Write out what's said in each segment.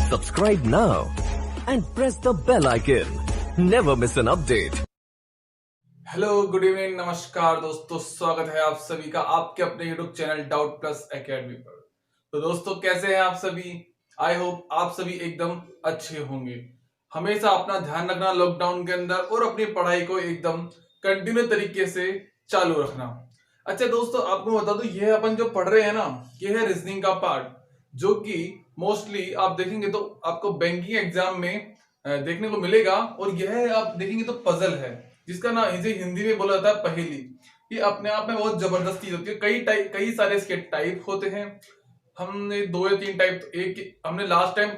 Subscribe now and press the bell icon. Never miss an update. Hello good evening नमस्कार दोस्तों, स्वागत है आप सभी का आपके अपने YouTube channel doubt plus academy पर। तो दोस्तों कैसे हैं आप सभी? आई होप आप सभी एकदम अच्छे होंगे। हमेशा अपना ध्यान रखना लॉकडाउन के अंदर और अपनी पढ़ाई को एकदम कंटिन्यू तरीके से चालू रखना। अच्छा दोस्तों, आपको बता दूं, ये अपन जो पढ़ रहे हैं ना, ये है रीजनिंग का पार्ट, जो कि मोस्टली आप देखेंगे तो आपको बैंकिंग एग्जाम में देखने को मिलेगा। और यह आप देखेंगे तो पजल है, जिसका ना इसे हिंदी में बोला जाता है पहेली। ये अपने आप में बहुत जबरदस्त चीज होती है। कई सारे इसके टाइप होते हैं। हमने 2 या 3 टाइप, एक हमने लास्ट टाइम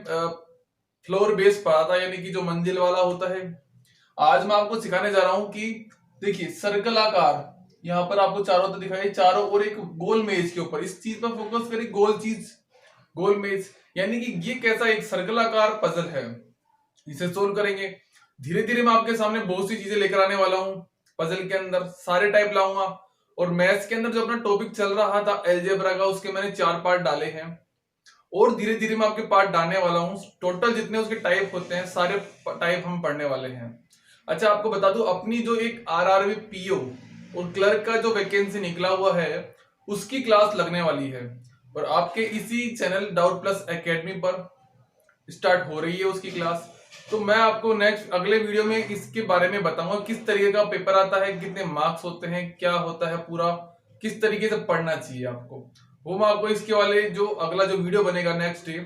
फ्लोर बेस पढ़ा था, यानी कि जो मंजिल वाला होता है। आज मैं आपको सिखाने जा रहा हूं कि देखिए सर्कल आकार, यहाँ पर आपको चारों तो दिखाई, चारों और एक गोल मेज के ऊपर, इस चीज पर फोकस करें। गोल चीज, गोल मेज, यानी कि ये कैसा एक सर्कल आकार पजल है, इसे सोल्व करेंगे। धीरे धीरे मैं आपके सामने बहुत सी चीजें लेकर आने वाला हूं। पजल के अंदर सारे टाइप लाऊंगा। और मैथ्स के अंदर जो अपना टॉपिक चल रहा था अलजेब्रा का, उसके मैंने 4 पार्ट डाले हैं और धीरे धीरे मैं आपके पार्ट डालने वाला हूं। टोटल जितने उसके टाइप होते हैं, सारे टाइप हम पढ़ने वाले हैं। अच्छा, आपको बता दूं, अपनी जो एक आरआरबी पीओ और क्लर्क का जो वैकेंसी निकला हुआ है, उसकी क्लास लगने वाली है और आपके इसी चैनल डाउट प्लस एकेडमी पर स्टार्ट हो रही है उसकी क्लास। तो मैं आपको नेक्स्ट अगले वीडियो में इसके बारे में बताऊंगा, किस तरीके का पेपर आता है, कितने मार्क्स होते हैं, क्या होता है पूरा, किस तरीके से पढ़ना चाहिए आपको। वो मैं आपको इसके वाले जो अगला जो वीडियो बनेगा नेक्स्ट डे,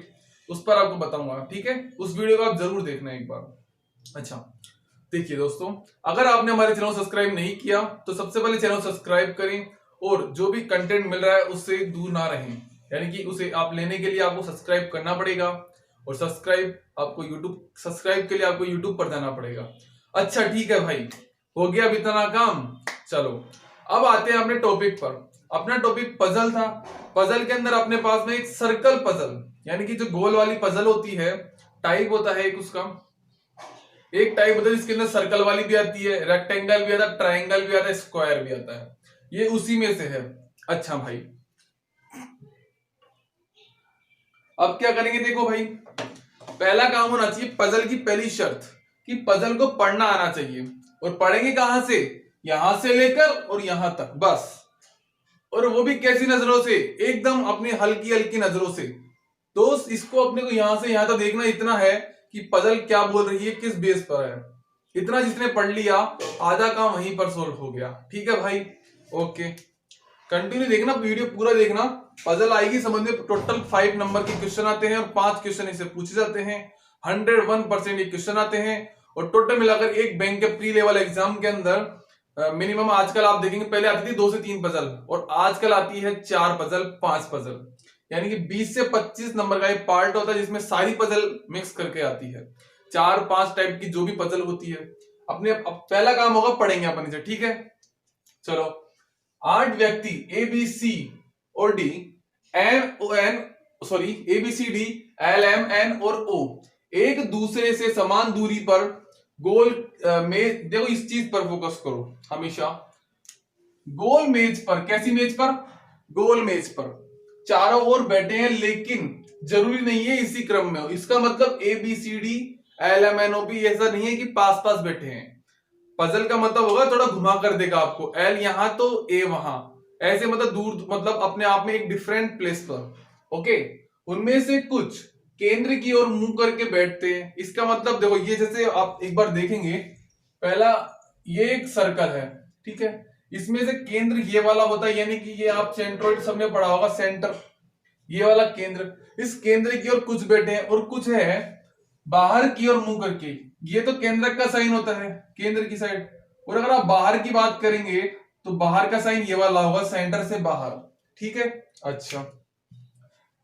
उस पर आपको बताऊंगा। ठीक है, उस वीडियो को आप जरूर देखना एक बार। अच्छा देखिए दोस्तों, अगर आपने हमारे चैनल सब्सक्राइब नहीं किया तो सबसे पहले चैनल सब्सक्राइब करें और जो भी कंटेंट मिल रहा है उससे दूर ना रहें, यानी कि उसे आप लेने के लिए आपको सब्सक्राइब करना पड़ेगा। और सब्सक्राइब के लिए आपको यूट्यूब पर जाना पड़ेगा। अच्छा ठीक है भाई, हो गया अब इतना काम। चलो अब आते हैं अपने टॉपिक पर। अपना टॉपिक पजल था। पजल के अंदर अपने पास में एक सर्कल पजल, यानी कि जो गोल वाली पजल होती है, टाइप होता है एक उसका। एक टाइप होता है जिसके अंदर सर्कल वाली भी आती है, रेक्टेंगल भी आता है, ट्राइंगल भी आता है, स्क्वायर भी आता है। ये उसी में से है। अच्छा भाई, अब क्या करेंगे, देखो भाई, पहला काम होना चाहिए, पजल की पहली शर्त कि पजल को पढ़ना आना चाहिए। और पढ़ेंगे कहां से? यहां से लेकर और यहां तक, बस। और वो भी कैसी नजरों से? एकदम अपनी हल्की हल्की नजरों से। तो इसको अपने को यहां से यहां तक देखना इतना है कि पजल क्या बोल रही है, किस बेस पर है। इतना जिसने पढ़ लिया, आधा काम वहीं पर सोल्व हो गया। ठीक है भाई, ओके, कंटिन्यू देखना, वीडियो पूरा देखना, पजल आएगी समझ में। टोटल 5 नंबर के क्वेश्चन आते हैं और 5 क्वेश्चन इसे पूछे जाते हैं। 101% ये क्वेश्चन आते हैं। और टोटल मिलाकर एक बैंक के प्री लेवल एग्जाम के अंदर मिनिमम आजकल आप देखेंगे, पहले आती थी 2 से 3 पजल और आजकल आती है 4 पजल, 5 पजल, यानी कि 20 से 25 नंबर का एक पार्ट होता है जिसमें सारी पजल मिक्स करके आती है। 4-5 टाइप की जो भी पजल होती है। अपने अब पहला काम होगा, पढ़ेंगे अपन इसे। ठीक है, चलो। 8 व्यक्ति ए बी सी और D, A B C D, L M N और ओ एक दूसरे से समान दूरी पर गोल मेज, देखो इस चीज पर फोकस करो हमेशा। गोल मेज पर, कैसी मेज पर? गोल मेज पर चारों ओर बैठे हैं, लेकिन जरूरी नहीं है इसी क्रम में हो। इसका मतलब A B C D L M N O P ऐसा नहीं है कि पास पास बैठे हैं। पजल का मतलब होगा थोड़ा घुमा कर देगा आपको, एल यहां तो ए वहां, ऐसे मतलब दूर, मतलब अपने आप में एक डिफरेंट प्लेस पर। ओके, उनमें से कुछ केंद्र की ओर मुंह करके बैठते हैं। इसका मतलब देखो, ये जैसे आप एक बार देखेंगे, पहला ये एक सर्कल है, ठीक है, इसमें से केंद्र ये वाला होता है, यानी कि ये आप सेंट्रोइड सबने पढ़ा होगा, सेंटर, ये वाला केंद्र। इस केंद्र की ओर कुछ बैठे हैं और कुछ है बाहर की ओर मुंह करके, ये तो केंद्र का साइन होता है, केंद्र की साइड। और अगर आप बाहर की बात करेंगे तो बाहर का साइन ये वाला होगा, सेंटर से बाहर। ठीक है, अच्छा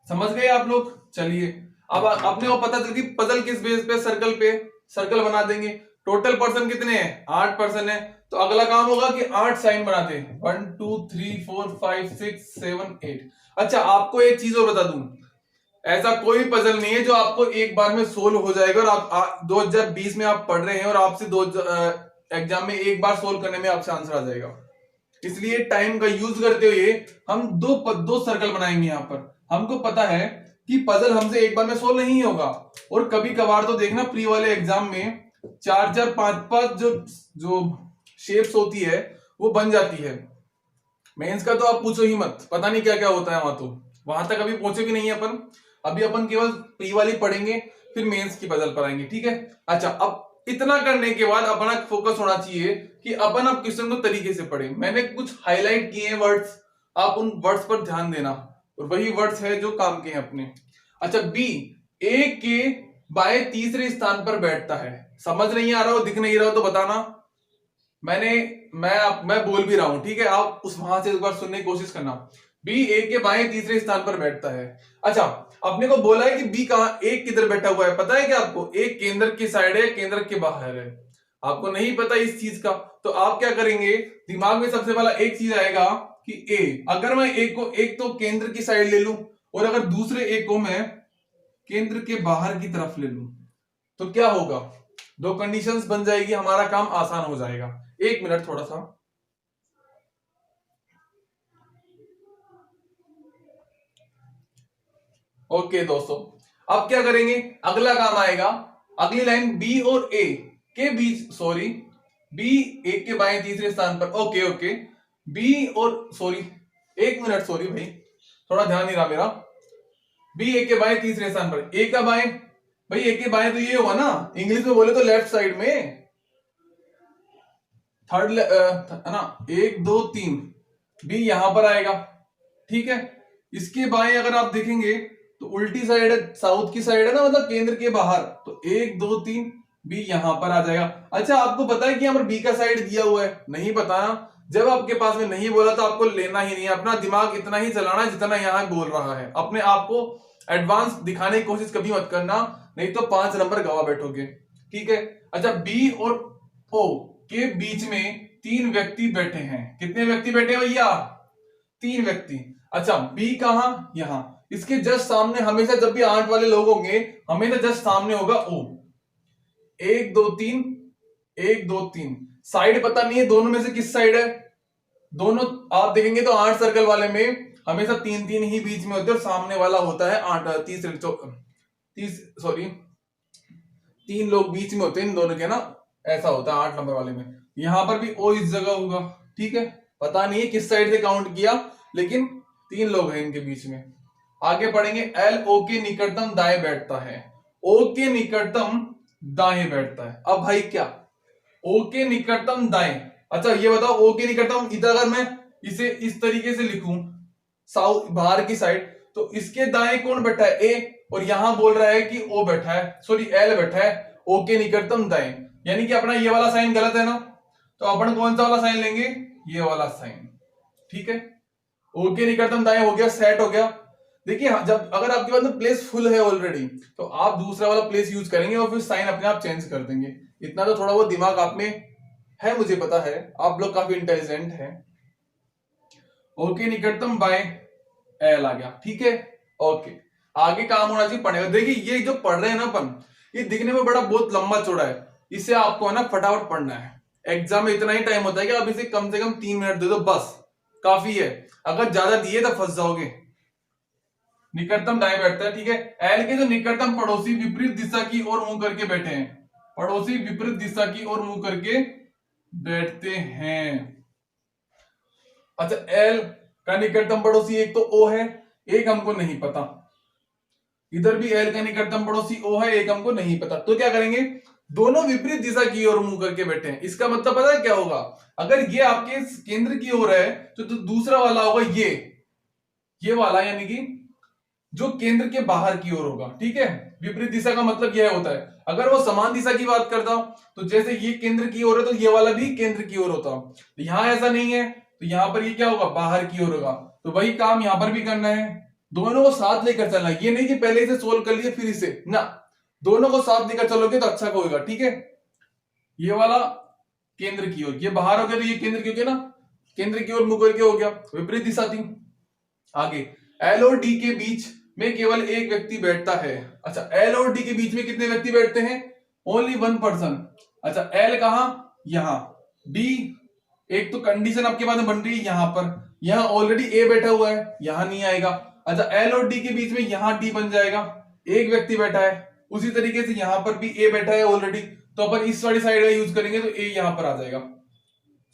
समझ गए आप लोग? चलिए, अब अपने को पता चल गई पजल किस बेस पे, सर्कल पे सर्कल बना देंगे। टोटल पर्सन कितने हैं? 8 पर्सन है। तो अगला काम होगा कि 8 साइन बनाते हैं, 1 2 3 4 5 6 7 8। अच्छा, आपको एक चीज और बता दूं, ऐसा कोई पजल नहीं है जो आपको एक बार में सोल्व हो जाएगा। और आप 2020 में आप पढ़ रहे हैं और आपसे एग्जाम में एक बार सोल्व करने में आपसे आंसर आ जाएगा। इसलिए टाइम का यूज करते हुए हम दो सर्कल बनाएंगे। यहां पर हमको पता है कि पजल हमसे एक बार में सोल्व नहीं होगा। और कभी कभार तो देखना प्री वाले एग्जाम में 4-4 5-5 जो शेप्स होती है वो बन जाती है। मेंस का तो आप पूछो ही मत, पता नहीं क्या क्या होता है वहां, तो वहां तक अभी पहुंचे भी नहीं है अपन। अभी अपन केवल प्री वाली पढ़ेंगे, फिर मेंस की पजल पर आएंगे, ठीक है। अच्छा, अब इतना करने के बाद अपना फोकस होना चाहिए कि अपन अब क्वेश्चन को तरीके से पढ़ें। मैंने कुछ हाईलाइट किए हैं वर्ड्स, आप उन वर्ड्स पर ध्यान देना, और वही वर्ड्स है जो काम के हैं अपने। अच्छा, बी ए के बाएं तीसरे स्थान पर बैठता है। समझ नहीं आ रहा हो, दिख नहीं रहा हो तो बताना। मैं बोल भी रहा हूं, ठीक है, आप उस वहां से एक बार सुनने की कोशिश करना। बी ए के बाएं तीसरे स्थान पर बैठता है। अच्छा, अपने को बोला है कि बी कहां, एक किधर बैठा हुआ है, पता है क्या आपको? एक केंद्र की साइड है, केंद्र के बाहर है। आपको नहीं पता इस चीज का, तो आप क्या करेंगे, दिमाग में सबसे पहला एक चीज आएगा कि ए, अगर मैं एक तो केंद्र की साइड ले लूं, और अगर दूसरे एक को मैं केंद्र के बाहर की तरफ ले लूं, तो क्या होगा? दो कंडीशंस बन जाएगी, हमारा काम आसान हो जाएगा। एक मिनट थोड़ा सा। ओके दोस्तों, अब क्या करेंगे, अगला काम आएगा, अगली लाइन बी और ए के बीच, सॉरी, बी ए के बाएं तीसरे स्थान पर। ओके ओके, बी और, सॉरी एक मिनट, सॉरी भाई, थोड़ा ध्यान नहीं रहा मेरा। बी ए के बाएं तीसरे स्थान पर, ए का बाएं, भाई ए के बाएं तो ये हुआ ना, इंग्लिश में बोले तो लेफ्ट साइड में, थर्ड है ना, 1 2 3, बी यहां पर आएगा, ठीक है। इसके बाएं अगर आप देखेंगे तो उल्टी साइड है, साउथ की साइड है ना, मतलब केंद्र के बाहर, तो 1 2 3 बी यहां पर आ जाएगा। अच्छा, आपको पता है कि यहां पर बी का साइड दिया हुआ है? नहीं पता ना। जब आपके पास में नहीं बोला तो आपको लेना ही नहीं है, अपना दिमाग इतना ही चलाना है जितना यहां बोल रहा है। अपने आप को एडवांस दिखाने की कोशिश कभी मत करना, नहीं तो 5 नंबर गवा बैठोगे, ठीक है। अच्छा, बी और ओ के बीच में 3 व्यक्ति बैठे हैं। कितने व्यक्ति बैठे हैं भैया? 3 व्यक्ति। अच्छा, बी कहां? यहां, इसके जस्ट सामने, हमेशा जब भी 8 वाले लोग होंगे हमेशा जस्ट सामने होगा ओ। 1 2 3, 1 2 3, साइड पता नहीं है दोनों में से किस साइड है। दोनों आप देखेंगे तो 8 सर्कल वाले में हमेशा 3-3 ही बीच में होते हैं, और सामने वाला होता है 8 सॉरी 3 लोग बीच में होते हैं इन दोनों के ना, ऐसा होता है 8 नंबर वाले में। यहां पर भी ओ इस जगह होगा, ठीक है। पता नहीं है किस साइड से काउंट किया, लेकिन 3 लोग हैं इनके बीच में। आगे पढ़ेंगे, एल ओ के निकटतम दाएं बैठता है। ओ के निकटतम दाएं बैठता है। अब भाई क्या, ओ के निकटतम दाएं, अच्छा ये बताओ, ओ के निकटतम, इधर अगर मैं इसे इस तरीके से लिखूं, साउथ बाहर की साइड, तो इसके दाएं कौन बैठा है? ए, और यहां बोल रहा है कि ओ बैठा है, सॉरी एल बैठा है, ओ के निकटतम दाएं, यानी कि अपना ये वाला साइन गलत है ना, तो अपन कौन सा वाला साइन लेंगे? ये वाला साइन, ठीक है। ओ के निकटतम दाएं हो गया, सेट हो गया। देखिए, जब अगर आपके पास प्लेस फुल है ऑलरेडी, तो आप दूसरा वाला प्लेस यूज करेंगे और फिर साइन अपने आप चेंज कर देंगे। इतना तो थोड़ा बहुत दिमाग आप में है, मुझे पता है, आप लोग काफी इंटेलिजेंट हैं। ओके निकटतम बाएं, एल आ गया, ठीक है। ओके, आगे काम होना चाहिए पढ़ेगा। देखिए, ये जो पढ़ रहे हैं ना अपन, ये दिखने में बड़ा बहुत लंबा चौड़ा है, इसे आपको है ना फटाफट पढ़ना है। एग्जाम में इतना ही टाइम होता है कि आप इसे कम से कम 3 मिनट दे दो, बस काफी है। अगर ज्यादा दिए तो फंस जाओगे। निकटतम दाएं बैठता है, ठीक है। एल के जो निकटतम पड़ोसी विपरीत दिशा की ओर मुंह करके बैठे हैं। पड़ोसी विपरीत दिशा की ओर मुंह करके बैठते हैं। अच्छा, एल का निकटतम पड़ोसी एक तो ओ है, एक हमको नहीं पता। इधर भी एल का निकटतम पड़ोसी ओ है, एक हमको नहीं पता। तो क्या करेंगे, दोनों विपरीत दिशा की ओर मुंह करके बैठे हैं। इसका मतलब पता है क्या होगा? अगर ये आपके केंद्र की ओर है तो दूसरा वाला होगा ये वाला, यानी कि जो केंद्र के बाहर की ओर होगा, ठीक है। विपरीत दिशा का मतलब यह होता है, अगर वो समान दिशा की बात करता तो जैसे ये केंद्र की ओर है तो ये वाला भी केंद्र की ओर होता। तो यहां ऐसा नहीं है, तो यहां पर ये क्या होगा, बाहर की ओर होगा। तो वही काम यहां पर भी करना है, दोनों को साथ लेकर चलना। ये नहीं कि पहले इसे सोल्व कर लिए फिर इसे ना, दोनों को साथ लेकर चलोगे तो अच्छा होगा, ठीक है। ये वाला केंद्र की ओर, ये बाहर हो गया तो ये केंद्र की ओर ना, केंद्र की ओर मुंह करके हो गया, विपरीत दिशा थी। आगे, एल और डी के बीच में केवल एक व्यक्ति बैठता है। अच्छा, एल और डी के बीच में कितने व्यक्ति बैठते हैं? Only 1 person. अच्छा, एल कहां? यहां। डी, एक तो कंडीशन आपके पास बन रही है यहां पर, यहां ऑलरेडी ए बैठा हुआ है, यहां नहीं आएगा। अच्छा एल और डी के बीच में यहां डी बन जाएगा, एक व्यक्ति बैठा है। उसी तरीके से यहां पर भी ए बैठा है ऑलरेडी, तो अपन इस वाली साइड का यूज करेंगे तो ए यहां पर आ जाएगा।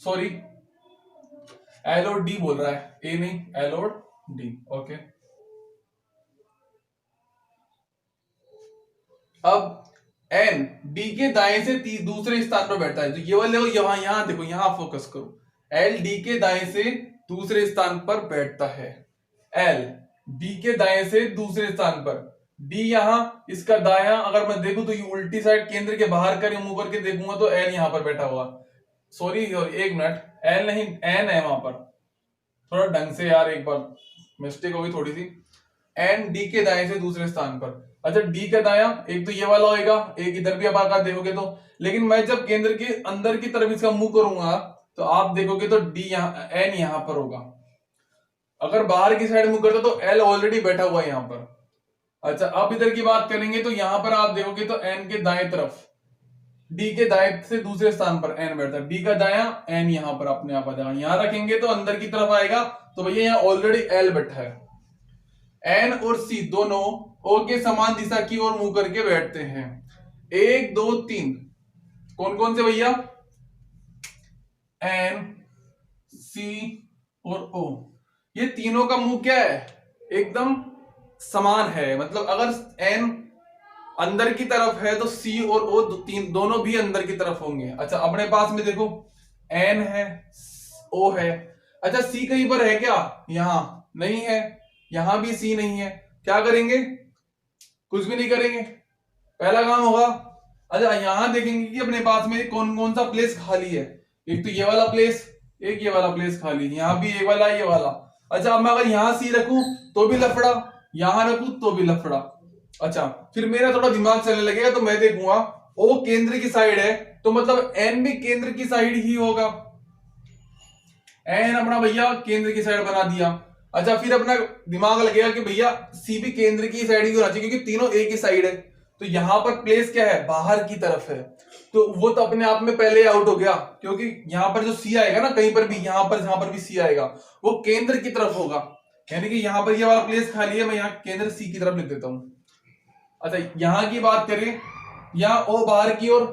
सॉरी एल और डी बोल रहा है, ए नहीं, एल और डी। ओके, अब एन डी के दाएं से दूसरे स्थान पर बैठा है, तो ये वाले यहां यहां देखो, यहां फोकस करो। एल डी के दाएं से दूसरे स्थान पर बैठता है, एल डी के दाएं से दूसरे स्थान पर, डी यहां, इसका दायां अगर मैं देखूं तो ये उल्टी साइड केंद्र के बाहर कर मुंह करके देखूंगा तो एल यहां पर बैठा हुआ। सॉरी एक मिनट, एल नहीं एन है वहां पर, थोड़ा ढंग से यार, एक बार मिस्टेक होगी थोड़ी सी। एन डी के दाएं से दूसरे स्थान पर, अच्छा डी का दायां एक तो ये वाला होएगा, एक इधर भी आप आकर देखोगे तो, लेकिन मैं जब केंद्र के अंदर की तरफ इसका मुंह करूंगा तो आप देखोगे तो डी यहां, एन यहां पर होगा। अगर बाहर की साइड मुंह करता तो एल ऑलरेडी बैठा हुआ है यहां पर। अच्छा अब इधर की बात करेंगे तो यहां पर आप देखोगे तो एन के दाएं तरफ, डी के दाएं से दूसरे स्थान पर एन बैठता है, डी का दायां एन यहां पर अपने आप आ जाएगा, यहां रखेंगे तो अंदर की तरफ आएगा, तो भैया यहां ऑलरेडी एल बैठा है। एन और सी दोनों ओ के समान दिशा की ओर मुंह करके बैठते हैं। 1 2 3 कौन कौन से भैया? एन, सी और ओ, ये तीनों का मुंह क्या है? एकदम समान है, मतलब अगर एन अंदर की तरफ है तो सी और ओ दोनों भी अंदर की तरफ होंगे। अच्छा अपने पास में देखो एन है, ओ है, अच्छा सी कहीं पर है क्या? यहां नहीं है, यहां भी सी नहीं है, क्या करेंगे? कुछ भी नहीं करेंगे, पहला काम होगा। अच्छा यहां देखेंगे कि अपने पास में कौन कौन सा प्लेस खाली है, एक तो ये वाला प्लेस, एक ये वाला प्लेस खाली, यहां भी ये वाला, ये वाला। अच्छा अब मैं अगर यहां सी रखूं तो भी लफड़ा, यहां रखूं तो भी लफड़ा। अच्छा फिर मेरा थोड़ा दिमाग चलने लगेगा, तो मैं देखूंगा ओ केंद्र की साइड है, तो मतलब एन भी केंद्र की साइड ही होगा। एन अपना भैया केंद्र की साइड बना दिया। अच्छा फिर अपना दिमाग लगेगा कि भैया सी भी केंद्र की साइड ही होना चाहिए, क्योंकि तीनों एक ही साइड है, तो यहां पर प्लेस क्या है? बाहर की तरफ है, तो वो तो अपने आप में पहले आउट हो गया, क्योंकि यहां पर जो सी आएगा ना, कहीं पर भी, यहां पर जहां पर भी सी आएगा वो केंद्र की तरफ होगा, यानी कि यहां पर ये वाला प्लेस खाली है, मैं यहां केंद्र सी की तरफ लिख देता हूं। अच्छा यहां की बात करें, यहां ओ बाहर की ओर,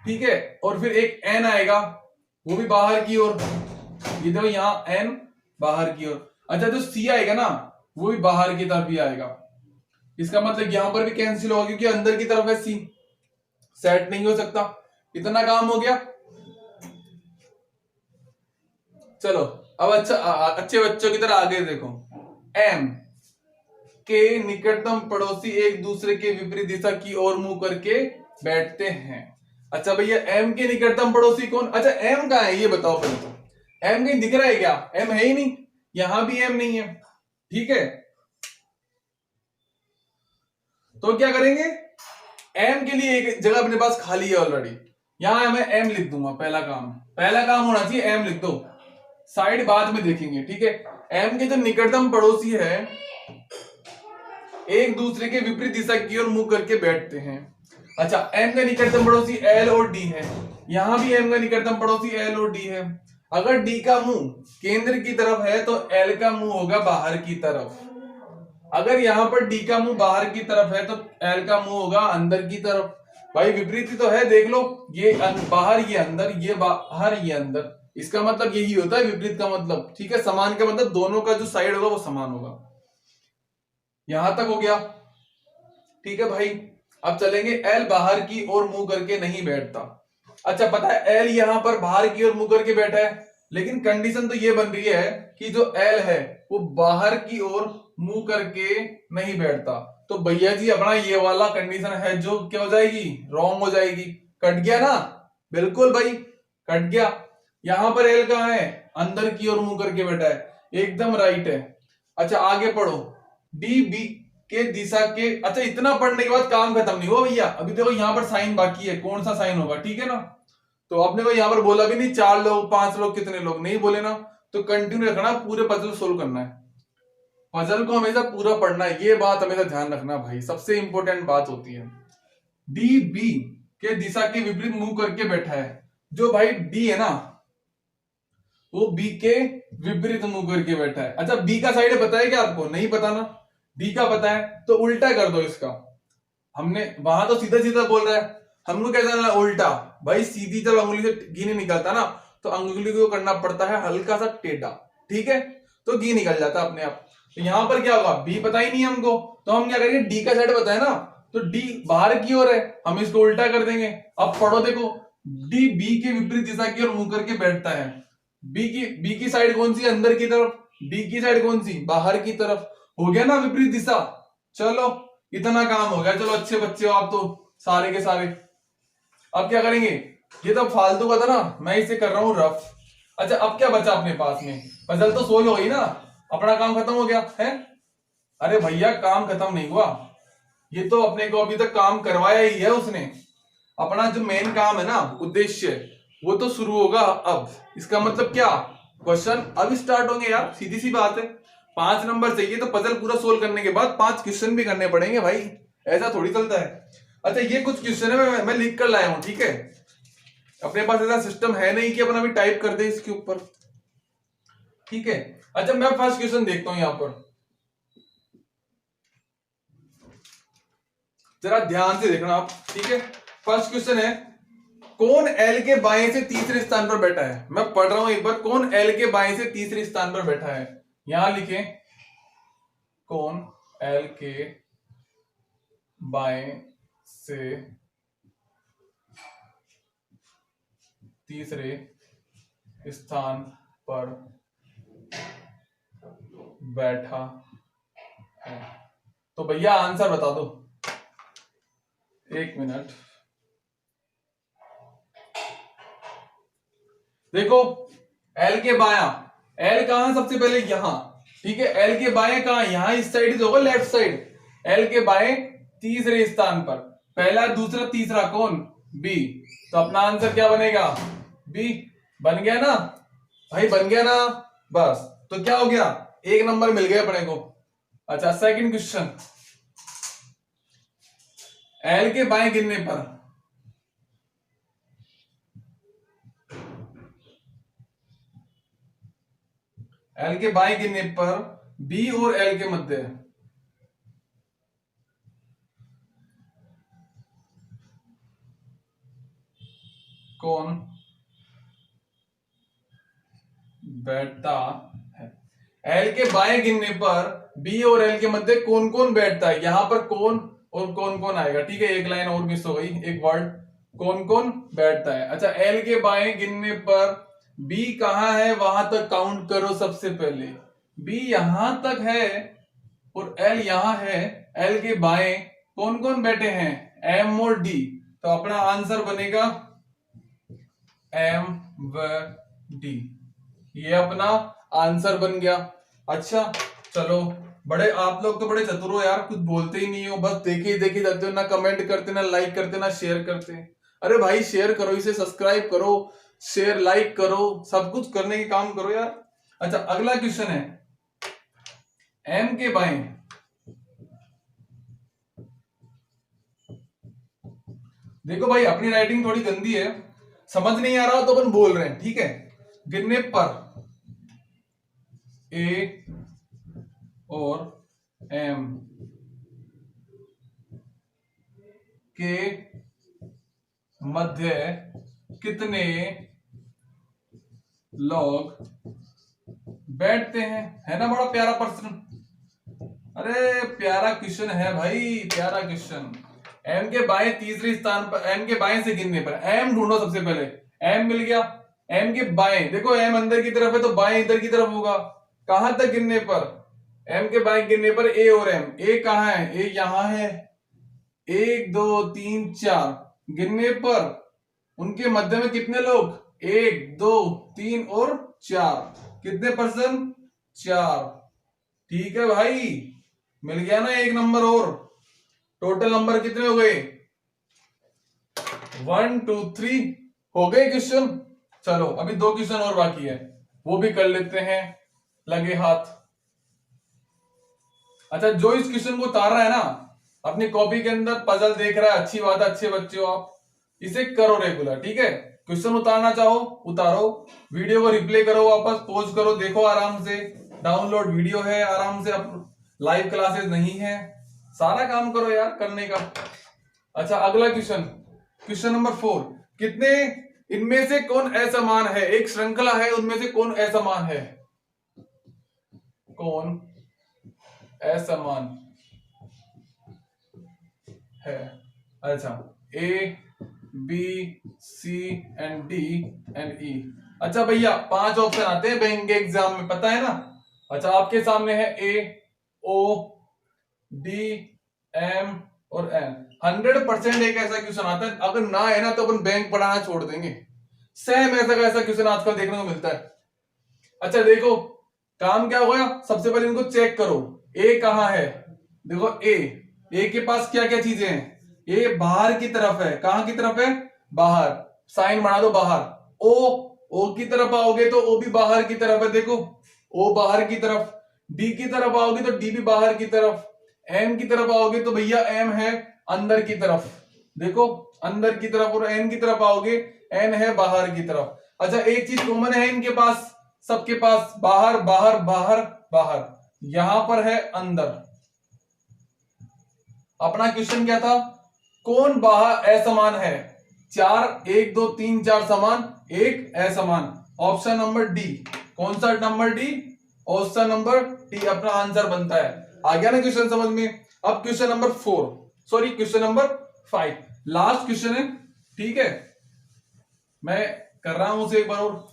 ठीक है, और फिर एक एन आएगा वो भी बाहर की ओर, ये देखो यहां एन बाहर की ओर। अच्छा जो सी आएगा ना वो भी बाहर की तरफ ही आएगा, इसका मतलब यहां पर भी कैंसिल होगा, क्योंकि अंदर की तरफ है सी, सेट नहीं हो सकता। इतना काम हो गया। चलो अब अच्छा अच्छे बच्चों की तरह आगे देखो। एम के निकटतम पड़ोसी एक दूसरे के विपरीत दिशा की ओर मुंह करके बैठते हैं। अच्छा भैया एम के निकटतम पड़ोसी कौन? अच्छा एम कहां है ये बताओ पहले तो, एम कहीं दिख रहा है क्या? एम है ही नहीं, यहां भी एम नहीं है, ठीक है, तो क्या करेंगे? एम के लिए एक जगह अपने पास खाली है ऑलरेडी, यहां मैं एम लिख दूंगा। पहला काम होना चाहिए एम लिख दो, साइड बाद में देखेंगे, ठीक है। एम के जो निकटतम पड़ोसी है एक दूसरे के विपरीत दिशा की ओर मुंह करके बैठते हैं। अच्छा एम का निकटतम पड़ोसी एल और डी है, यहां भी एम का निकटतम पड़ोसी एल और डी है। अगर डी का मुंह केंद्र की तरफ है तो एल का मुंह होगा बाहर की तरफ, अगर यहां पर डी का मुंह बाहर की तरफ है तो एल का मुंह होगा अंदर की तरफ। भाई विपरीत ही तो है, देख लो, ये बाहर ये अंदर, ये बाहर ये अंदर, इसका मतलब यही होता है विपरीत का मतलब, ठीक है। समान का मतलब दोनों का जो साइड होगा वो समान होगा। यहां तक हो गया, ठीक है भाई। अब चलेंगे एल बाहर की ओर मुंह करके नहीं बैठता। अच्छा पता है एल यहां पर बाहर की ओर मुंह करके बैठा है, लेकिन कंडीशन तो ये बन रही है कि जो एल है वो बाहर की ओर मुंह करके नहीं बैठता, तो भैया जी अपना ये वाला कंडीशन है जो क्या हो जाएगी? रॉन्ग हो जाएगी। कट गया ना? बिल्कुल भाई कट गया। यहां पर एल कहां है? अंदर की ओर मुंह करके बैठा है, एकदम राइट है। अच्छा आगे पढ़ो, डी बी के दिशा के, अच्छा इतना पढ़ने के बाद काम खत्म नहीं हुआ भैया, अभी देखो यहाँ पर साइन बाकी है, कौन सा साइन होगा, ठीक है ना। तो आपने को यहाँ पर बोला भी नहीं 4 लोग 5 लोग कितने लोग, नहीं बोले ना, तो कंटिन्यू रखना, पूरे पजल सोल्व करना है, पजल को हमेशा पूरा पढ़ना है, ये बात हमेशा ध्यान रखना भाई, सबसे इंपॉर्टेंट बात होती है। डी बी के दिशा के विपरीत मुंह करके बैठा है, जो भाई डी है ना वो बी के विपरीत मुंह करके बैठा है। अच्छा बी का साइड पता है क्या आपको? नहीं पता ना, डी का पता है तो उल्टा कर दो इसका। हमने वहां तो सीधा सीधा बोल रहा है, हमको क्या जानना उल्टा। भाई सीधी जब अंगुली से घी नहीं निकलता ना तो अंगुली को करना पड़ता है हल्का सा टेढ़ा, ठीक है, तो घी निकल जाता अपने आप। तो यहां पर क्या होगा, बी पता ही नहीं हमको, तो हम क्या करेंगे, डी का साइड पता है ना, तो डी बाहर की ओर है, हम इसको उल्टा कर देंगे। अब पढ़ो देखो, डी बी के विपरीत दिशा की ओर मुंह करके बैठता है। बी की साइड कौन सी? अंदर की तरफ। डी की साइड कौन सी? बाहर की तरफ। हो गया ना विपरीत दिशा। चलो इतना काम हो गया, चलो अच्छे बच्चे हो आप तो सारे के सारे। अब क्या करेंगे, ये तो फालतू का था ना, मैं इसे कर रहा हूं रफ। अच्छा अब क्या बचा अपने पास में, पजल तो सोल्व हो गई ना, अपना काम खत्म हो गया है। अरे भैया काम खत्म नहीं हुआ, ये तो अपने को अभी तक काम करवाया ही है उसने। अपना जो मेन काम है ना, उद्देश्य, वो तो शुरू होगा अब। इसका मतलब क्या, क्वेश्चन अब स्टार्ट होंगे यार, सीधी सी बात है। 5 नंबर चाहिए तो पजल पूरा सोल्व करने के बाद 5 क्वेश्चन भी करने पड़ेंगे भाई, ऐसा थोड़ी चलता है। अच्छा ये कुछ क्वेश्चन है, मैं लिख कर लाया हूं, ठीक है। अपने पास ऐसा सिस्टम है नहीं कि अपन अभी टाइप कर दे इसके ऊपर, ठीक है। अच्छा मैं फर्स्ट क्वेश्चन देखता हूं यहां पर, जरा ध्यान से देखना आप, ठीक है। फर्स्ट क्वेश्चन है, कौन एल के बाएं से तीसरे स्थान पर बैठा है? मैं पढ़ रहा हूं एक बार, कौन एल के बाएं से तीसरे स्थान पर बैठा है? यहां लिखें, कौन एल के बाएं से तीसरे स्थान पर बैठा है। तो भैया आंसर बता दो, 1 मिनट। देखो एल के बाया, एल कहां सबसे पहले? यहां, ठीक है। एल के बाएं कहां? यहां, इस साइड जो होगा लेफ्ट साइड। एल के बाएं तीसरे स्थान पर, पहला दूसरा तीसरा कौन? बी। तो अपना आंसर क्या बनेगा? बी। बन गया ना भाई, बन गया ना, बस। तो क्या हो गया, 1 नंबर मिल गया अपने को। अच्छा सेकंड क्वेश्चन, एल के बाएं गिनने पर, एल के बाएं गिनने पर बी और एल के मध्य कौन बैठता है? एल के बाएं गिनने पर बी और एल के मध्य कौन कौन बैठता है? यहां पर कौन और कौन कौन आएगा, ठीक है। एक लाइन और मिस हो गई, एक वर्ड, कौन कौन बैठता है। अच्छा एल के बाएं गिनने पर बी कहां है वहां तक काउंट करो सबसे पहले। बी यहां तक है और एल यहां है, एल के बाएं कौन कौन बैठे हैं? एम और डी। तो अपना आंसर बनेगा एम व डी, ये अपना आंसर बन गया। अच्छा चलो, बड़े आप लोग तो बड़े चतुर हो यार, कुछ बोलते ही नहीं हो, बस देखे ही देखे जाते हो, ना कमेंट करते, ना लाइक करते, ना शेयर करते। अरे भाई शेयर करो, इसे सब्सक्राइब करो, शेयर लाइक करो, सब कुछ करने के काम करो यार। अच्छा अगला क्वेश्चन है, एम के बाएं, देखो भाई अपनी राइटिंग थोड़ी गंदी है, समझ नहीं आ रहा तो अपन बोल रहे हैं, ठीक है। गिनने पर ए और एम के मध्य कितने लोग बैठते हैं? है ना बड़ा प्यारा प्रश्न, अरे प्यारा क्वेश्चन है भाई, प्यारा क्वेश्चन। एम के बाएं तीसरे स्थान पर, एम के बाएं से गिनने पर, एम ढूंढो सबसे पहले। एम मिल गया, एम के बाएं, देखो एम अंदर की तरफ है तो बाएं इधर की तरफ होगा। कहां तक गिनने पर? एम के बाएं गिनने पर ए और एम, ए कहां है? ए यहां है, 1 2 3 4 गिनने पर उनके मध्य में कितने लोग? 1 2 3 और 4, कितने पर्सन? 4, ठीक है भाई, मिल गया ना 1 नंबर। और टोटल नंबर कितने हो गए? 1 2 3 हो गए क्वेश्चन। चलो अभी 2 क्वेश्चन और बाकी है, वो भी कर लेते हैं, लगे हाथ। अच्छा जो इस क्वेश्चन को उतार रहा है ना, अपनी कॉपी के अंदर पजल देख रहा है, अच्छी बात है, अच्छे बच्चे हो आप, इसे करो रेगुलर, ठीक है। क्वेश्चन उतारना चाहो उतारो, वीडियो को रिप्ले करो, वापस पॉज करो, देखो आराम से, डाउनलोड वीडियो है आराम से, अब लाइव क्लासेस नहीं है, सारा काम करो यार करने का। अच्छा अगला क्वेश्चन, क्वेश्चन नंबर 4, कितने इनमें से कौन असमान है? एक श्रृंखला है, उनमें से कौन असमान है? कौन असमान है? अच्छा A B C and D and E. अच्छा भैया 5 ऑप्शन आते हैं बैंक के एग्जाम में, पता है ना। अच्छा आपके सामने है ए ओ डी एम और एन। 100% एक ऐसा क्वेश्चन आता है, अगर ना है ना तो अपन बैंक पढ़ाना छोड़ देंगे। सेम ऐसा का ऐसा क्वेश्चन आजकल देखने को मिलता है। अच्छा देखो काम क्या होगा, सबसे पहले इनको चेक करो, ए कहां है? देखो ए के पास क्या क्या चीजें हैं? ए बाहर की तरफ है, कहां की तरफ है? बाहर, साइन बना दो बाहर। ओ की तरफ आओगे तो ओ भी बाहर की तरफ है, देखो ओ बाहर की तरफ। डी की तरफ आओगे तो डी भी बाहर की तरफ। एम की तरफ आओगे तो भैया एम है अंदर की तरफ, देखो अंदर की तरफ। और एन की तरफ आओगे एन है बाहर की तरफ। अच्छा एक चीज कॉमन है इनके पास, सबके पास, बाहर बाहर बाहर बाहर, यहां पर है अंदर। अपना क्वेश्चन क्या था? कौन बाहर असमान है? 4, 1 2 3 4 समान, एक असमान। Option number D. कौन सा number? D. Option number D अपना आंसर बनता है। आ गया ना क्वेश्चन समझ में? अब question number 4, sorry question number 5, last question है, ठीक है। मैं कर रहा हूं उसे एक बार और।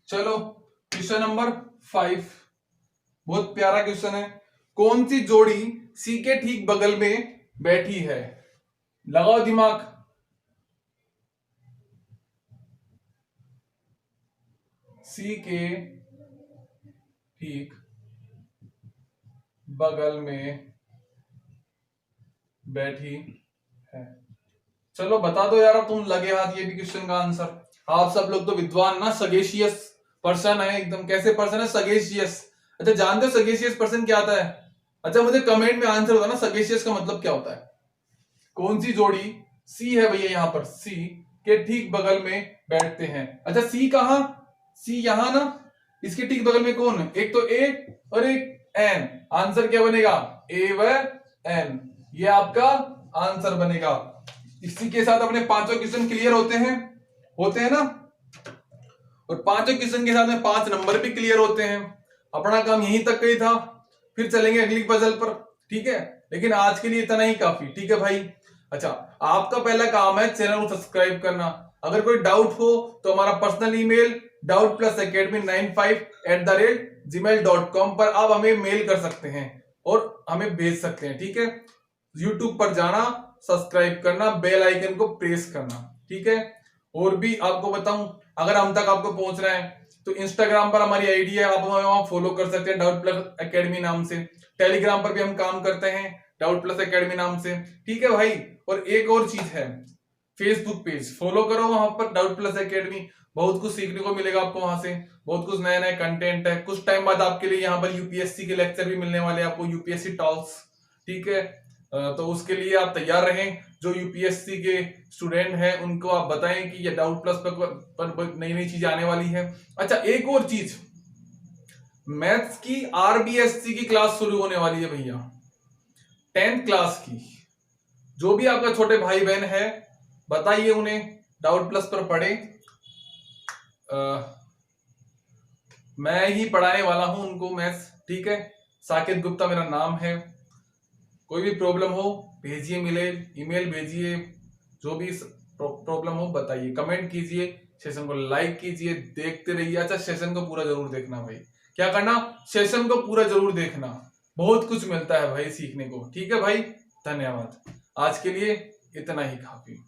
चलो क्वेश्चन नंबर 5, बहुत प्यारा क्वेश्चन है। कौन सी जोड़ी सी के ठीक बगल में बैठी है? लगाओ दिमाग। सी के ठीक बगल में बैठी है। चलो बता दो यार, तुम लगे हाथ ये भी क्वेश्चन का आंसर। आप सब लोग तो विद्वान ना, सगेशियस पर्सन है एकदम। कैसे पर्सन है? सगेशियस। अच्छा जानते हो सगेशियस पर्सन क्या आता है? अच्छा मुझे कमेंट में आंसर होता ना, सगेशियस का मतलब क्या होता है? कौन सी जोड़ी सी है भैया, यहां पर सी के ठीक बगल में बैठते हैं। अच्छा सी कहां? सी यहां ना, इसके ठीक बगल में कौन है? एक तो ए और एक एन। आंसर क्या बनेगा? ए व एन, ये आपका आंसर बनेगा। इसी के साथ अपने पांचों क्वेश्चन क्लियर होते हैं ना। और पांचों क्वेश्चन के साथ में 5 नंबर भी क्लियर होते हैं। अपना काम यहीं तक ही था, फिर चलेंगे अगली पजल पर, ठीक है। लेकिन आज के लिए इतना ही काफी, ठीक है भाई। अच्छा आपका पहला काम है चैनल को सब्सक्राइब करना। अगर कोई डाउट हो तो हमारा पर्सनल ईमेल doubtplusacademy95@gmail.com पर आप हमें मेल कर सकते हैं और हमें भेज सकते हैं, ठीक है। यूट्यूब पर जाना, सब्सक्राइब करना, बेल आइकन को प्रेस करना, ठीक है। और भी आपको बताऊं, अगर हम तक आपको पहुंचना है तो इंस्टाग्राम पर हमारी आईडी है, आप हमें वहां फॉलो कर सकते हैं डाउट प्लस एकेडमी नाम से। टेलीग्राम पर भी हम काम करते हैं डाउट प्लस एकेडमी नाम से, ठीक है भाई। और एक और चीज है, फेसबुक पेज फॉलो करो, वहां पर डाउट प्लस एकेडमी, बहुत कुछ सीखने को मिलेगा आपको वहां से, बहुत कुछ नया नया कंटेंट है। कुछ टाइम बाद आपके लिए यहाँ पर यूपीएससी के लेक्चर भी मिलने वाले हैं आपको, यूपीएससी टॉक्स, ठीक है। तो उसके लिए आप तैयार रहें। जो यूपीएससी के स्टूडेंट हैं उनको आप बताएं कि ये डाउट प्लस पर नई नई चीजें आने वाली है। अच्छा एक और चीज, मैथ्स की आरबीएससी की क्लास शुरू होने वाली है भैया, 10th क्लास की। जो भी आपका छोटे भाई बहन है बताइए उन्हें डाउट प्लस पर पढ़े। मैं ही पढ़ाने वाला हूं उनको मैथ्स, ठीक है। साकेत गुप्ता मेरा नाम है। कोई भी प्रॉब्लम हो भेजिए, ईमेल भेजिए, जो भी प्रॉब्लम हो बताइए, कमेंट कीजिए, सेशन को लाइक कीजिए, देखते रहिए। अच्छा सेशन को पूरा जरूर देखना भाई, क्या करना? सेशन को पूरा जरूर देखना, बहुत कुछ मिलता है भाई सीखने को, ठीक है भाई। धन्यवाद, आज के लिए इतना ही काफी।